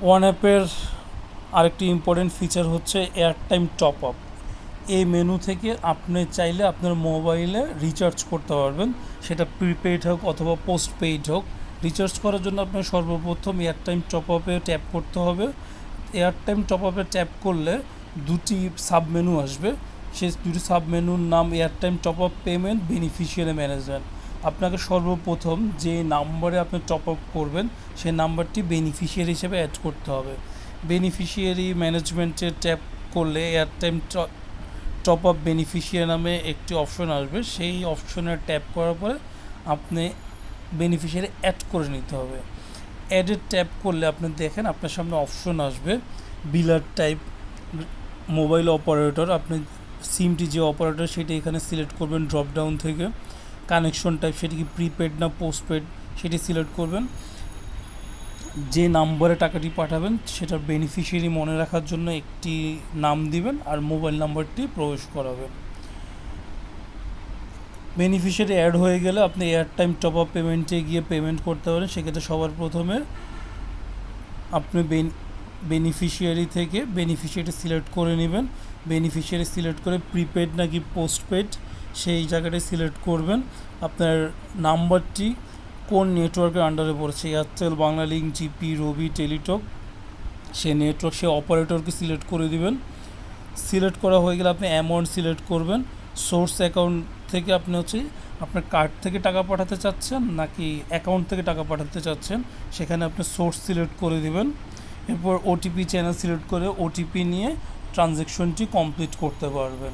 One অ্যাপের আরেকটি important feature হচ্ছে এয়ারটাইম টপ আপ। এই মেনু থেকে আপনি চাইলে আপনার মোবাইলে রিচার্জ করতে পারবেন, সেটা প্রিপেইড হোক অথবা পোস্ট পেইড হোক। রিচার্জ করার জন্য আপনার সর্বপ্রথম এয়ারটাইম টপ আপে ট্যাপ করতে হবে। এয়ারটাইম টপ আপে ট্যাপ করলে দুটি সাব মেনু আসবে। সেই দুটি সাব মেনুর নাম airtime top up payment, beneficiary management. আপনাকে সর্বপ্রথম যে নাম্বারে আপনি টপ আপ করবেন সেই নাম্বারটি বেনিফিশিয়ারি হিসেবে অ্যাড করতে হবে। বেনিফিশিয়ারি ম্যানেজমেন্টে ট্যাপ করলে এয়ারটাইম টপ আপ বেনিফিশিয়ারি নামে একটি অপশন আসবে। সেই অপশনে ট্যাপ করার পরে আপনি বেনিফিশিয়ারি অ্যাড করে নিতে হবে। অ্যাডে ট্যাপ করলে আপনি দেখেন আপনার সামনে অপশন আসবে বিলার টাইপ, মোবাইল অপারেটর। আপনি সিমটি যে অপারেটর সেটি এখানে সিলেক্ট করবেন ড্রপ ডাউন থেকে। কানেকশন টাইপ সেটি কি প্রিপেড না পোস্টপেড সেটি সিলেক্ট করবেন। যে নাম্বারে টাকাটি পাঠাবেন সেটার বেনিফিশিয়ারি মনে রাখার জন্য একটি নাম দিবেন আর মোবাইল নাম্বারটি প্রবেশ করাবেন। বেনিফিশিয়ারি অ্যাড হয়ে গেলে আপনি এয়ারটাইম টপ আপ পেমেন্টে গিয়ে পেমেন্ট করতে পারেন। সেক্ষেত্রে সবার প্রথমে আপনি বেনিফিশিয়ারি থেকে বেনিফিশিয়ারি সিলেক্ট করে নেবেন। বেনিফিশিয়ারি সিলেক্ট করে প্রিপেড নাকি পোস্টপেড সেই জায়গাটায় সিলেক্ট করবেন। আপনার নাম্বারটি কোন নেটওয়ার্কের আন্ডারে পড়ছে, এয়ারটেল, বাংলালিংক, জিপি, রবি, টেলিটক, সে নেটওয়ার্ক সে অপারেটরকে সিলেক্ট করে দিবেন। সিলেক্ট করা হয়ে গেলে আপনি অ্যামাউন্ট সিলেক্ট করবেন। সোর্স অ্যাকাউন্ট থেকে আপনি আপনার কার্ড থেকে টাকা পাঠাতে চাচ্ছেন নাকি অ্যাকাউন্ট থেকে টাকা পাঠাতে চাচ্ছেন, সেখানে আপনি সোর্স সিলেক্ট করে দিবেন। এরপর ওটিপি চ্যানেল সিলেক্ট করে ওটিপি নিয়ে ট্রানজ্যাকশনটি কমপ্লিট করতে পারবেন।